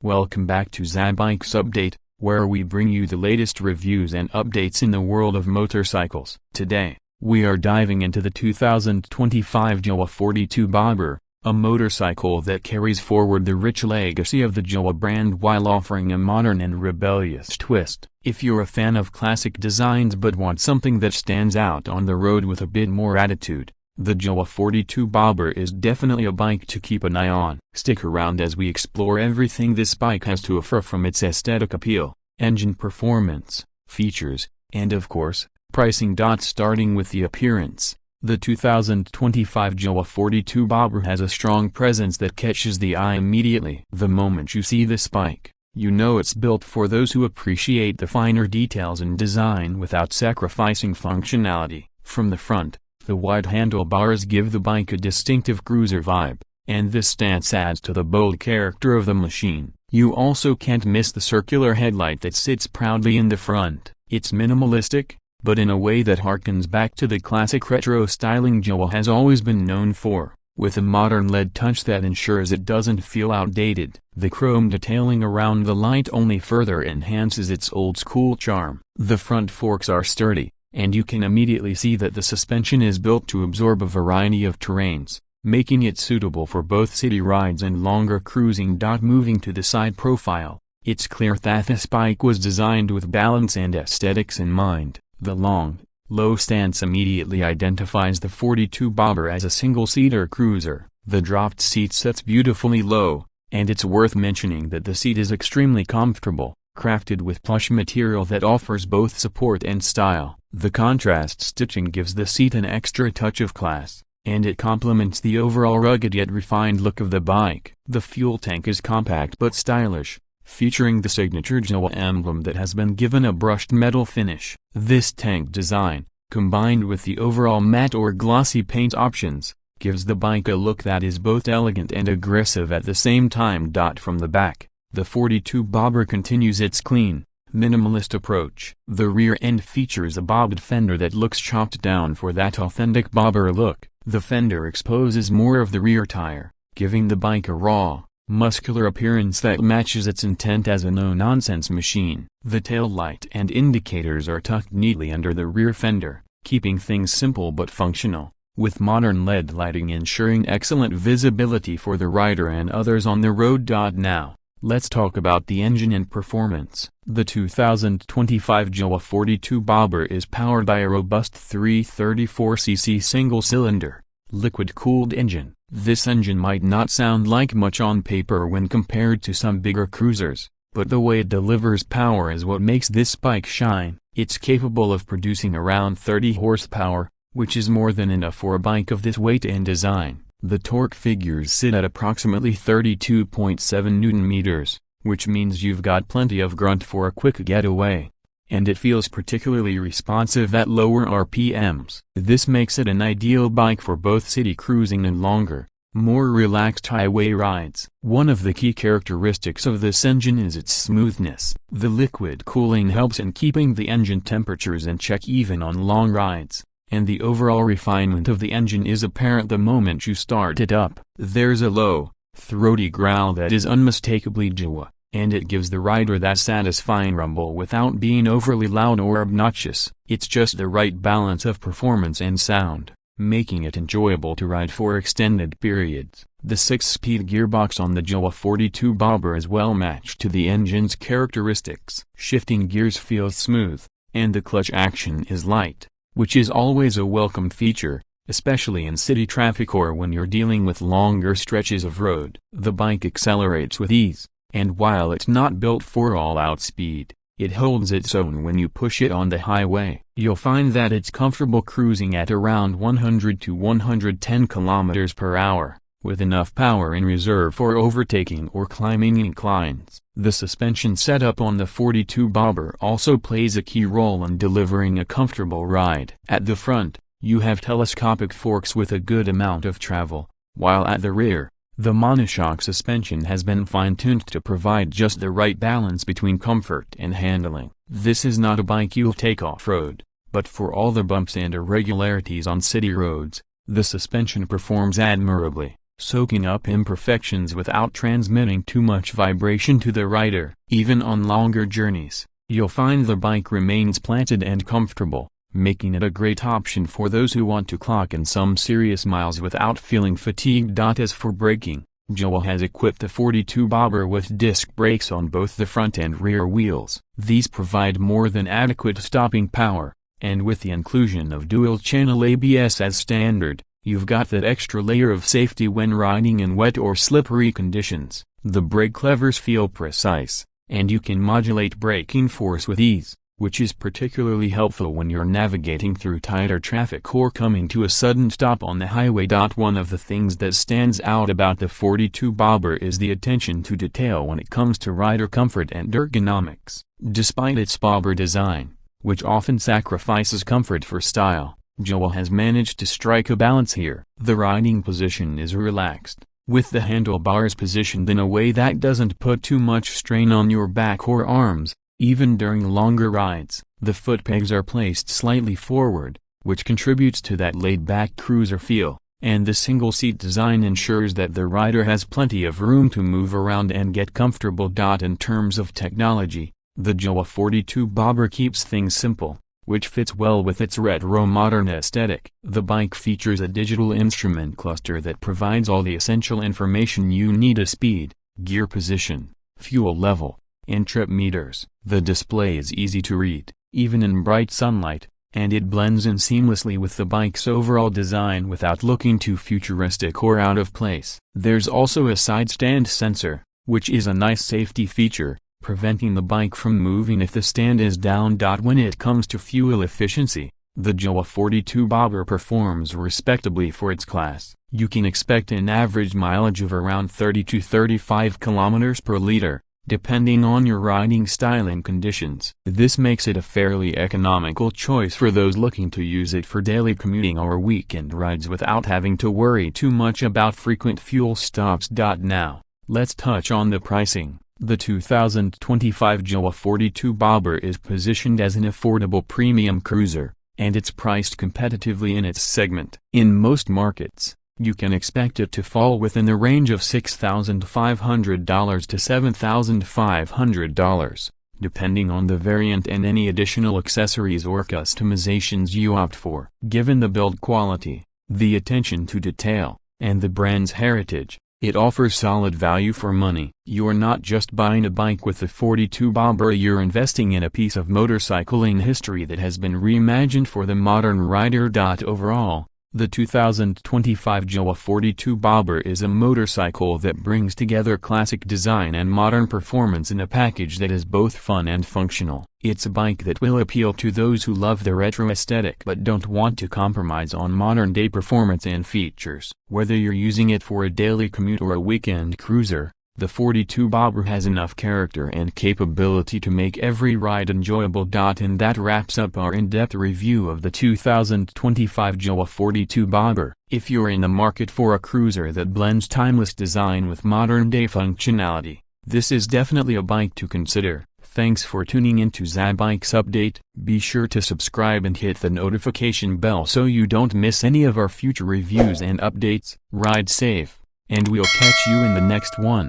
Welcome back to Zabikes Update, where we bring you the latest reviews and updates in the world of motorcycles. Today, we are diving into the 2025 Jawa 42 Bobber, a motorcycle that carries forward the rich legacy of the Jawa brand while offering a modern and rebellious twist. If you're a fan of classic designs but want something that stands out on the road with a bit more attitude, the Jawa 42 Bobber is definitely a bike to keep an eye on. Stick around as we explore everything this bike has to offer, from its aesthetic appeal, engine performance, features, and of course, pricing. Starting with the appearance, the 2025 Jawa 42 Bobber has a strong presence that catches the eye immediately. The moment you see this bike, you know it's built for those who appreciate the finer details in design without sacrificing functionality. From the front, the wide handlebars give the bike a distinctive cruiser vibe, and this stance adds to the bold character of the machine. You also can't miss the circular headlight that sits proudly in the front. It's minimalistic, but in a way that harkens back to the classic retro styling Jawa has always been known for, with a modern LED touch that ensures it doesn't feel outdated. The chrome detailing around the light only further enhances its old-school charm. The front forks are sturdy, and you can immediately see that the suspension is built to absorb a variety of terrains, making it suitable for both city rides and longer cruising. Moving to the side profile, it's clear that this bike was designed with balance and aesthetics in mind. The long, low stance immediately identifies the 42 Bobber as a single-seater cruiser. The dropped seat sits beautifully low, and it's worth mentioning that the seat is extremely comfortable, crafted with plush material that offers both support and style. The contrast stitching gives the seat an extra touch of class, and it complements the overall rugged yet refined look of the bike. The fuel tank is compact but stylish, featuring the signature Jawa emblem that has been given a brushed metal finish. This tank design, combined with the overall matte or glossy paint options, gives the bike a look that is both elegant and aggressive at the same time. From the back, the 42 Bobber continues its clean, minimalist approach. The rear end features a bobbed fender that looks chopped down for that authentic Bobber look. The fender exposes more of the rear tire, giving the bike a raw, muscular appearance that matches its intent as a no-nonsense machine. The tail light and indicators are tucked neatly under the rear fender, keeping things simple but functional, with modern LED lighting ensuring excellent visibility for the rider and others on the road. Now, let's talk about the engine and performance. The 2025 Jawa 42 Bobber is powered by a robust 334cc single-cylinder, liquid-cooled engine. This engine might not sound like much on paper when compared to some bigger cruisers, but the way it delivers power is what makes this bike shine. It's capable of producing around 30 horsepower, which is more than enough for a bike of this weight and design. The torque figures sit at approximately 32.7 Newton-meters, which means you've got plenty of grunt for a quick getaway. And it feels particularly responsive at lower RPMs. This makes it an ideal bike for both city cruising and longer, more relaxed highway rides. One of the key characteristics of this engine is its smoothness. The liquid cooling helps in keeping the engine temperatures in check even on long rides, and the overall refinement of the engine is apparent the moment you start it up. There's a low, throaty growl that is unmistakably Jawa, and it gives the rider that satisfying rumble without being overly loud or obnoxious. It's just the right balance of performance and sound, making it enjoyable to ride for extended periods. The 6-speed gearbox on the Jawa 42 Bobber is well matched to the engine's characteristics. Shifting gears feels smooth, and the clutch action is light, which is always a welcome feature, especially in city traffic or when you're dealing with longer stretches of road. The bike accelerates with ease, and while it's not built for all-out speed, it holds its own when you push it on the highway. You'll find that it's comfortable cruising at around 100 to 110 km per hour, with enough power in reserve for overtaking or climbing inclines. The suspension setup on the 42 Bobber also plays a key role in delivering a comfortable ride. At the front, you have telescopic forks with a good amount of travel, while at the rear, the monoshock suspension has been fine-tuned to provide just the right balance between comfort and handling. This is not a bike you'll take off-road, but for all the bumps and irregularities on city roads, the suspension performs admirably. soaking up imperfections without transmitting too much vibration to the rider. Even on longer journeys, you'll find the bike remains planted and comfortable, making it a great option for those who want to clock in some serious miles without feeling fatigued. As for braking, Jawa has equipped the 42 bobber with disc brakes on both the front and rear wheels. These provide more than adequate stopping power, and with the inclusion of dual-channel ABS as standard, you've got that extra layer of safety when riding in wet or slippery conditions. The brake levers feel precise, and you can modulate braking force with ease, which is particularly helpful when you're navigating through tighter traffic or coming to a sudden stop on the highway. One of the things that stands out about the 42 bobber is the attention to detail when it comes to rider comfort and ergonomics. Despite its bobber design, which often sacrifices comfort for style, Jawa has managed to strike a balance here. The riding position is relaxed, with the handlebars positioned in a way that doesn't put too much strain on your back or arms. Even during longer rides, the foot pegs are placed slightly forward, which contributes to that laid-back cruiser feel, and the single-seat design ensures that the rider has plenty of room to move around and get comfortable. In terms of technology, the Jawa 42 bobber keeps things simple, which fits well with its retro-modern aesthetic. The bike features a digital instrument cluster that provides all the essential information you need: speed, gear position, fuel level, and trip meters. The display is easy to read, even in bright sunlight, and it blends in seamlessly with the bike's overall design without looking too futuristic or out of place. There's also a side stand sensor, which is a nice safety feature, preventing the bike from moving if the stand is down. When it comes to fuel efficiency, the Jawa 42 bobber performs respectably for its class. You can expect an average mileage of around 30 to 35 kilometers per liter, depending on your riding style and conditions. This makes it a fairly economical choice for those looking to use it for daily commuting or weekend rides without having to worry too much about frequent fuel stops. Now, let's touch on the pricing. The 2025 Jawa 42 bobber is positioned as an affordable premium cruiser, and it's priced competitively in its segment. In most markets, you can expect it to fall within the range of $6,500 to $7,500, depending on the variant and any additional accessories or customizations you opt for. Given the build quality, the attention to detail, and the brand's heritage, it offers solid value for money. You're not just buying a bike with the 42 bobber, you're investing in a piece of motorcycling history that has been reimagined for the modern rider. Overall, the 2025 Jawa 42 bobber is a motorcycle that brings together classic design and modern performance in a package that is both fun and functional. It's a bike that will appeal to those who love the retro aesthetic but don't want to compromise on modern-day performance and features. Whether you're using it for a daily commute or a weekend cruiser, the 42 bobber has enough character and capability to make every ride enjoyable. And that wraps up our in-depth review of the 2025 Jawa 42 bobber. If you're in the market for a cruiser that blends timeless design with modern-day functionality, this is definitely a bike to consider. Thanks for tuning in to Zabikes Update. Be sure to subscribe and hit the notification bell so you don't miss any of our future reviews and updates. Ride safe, and we'll catch you in the next one.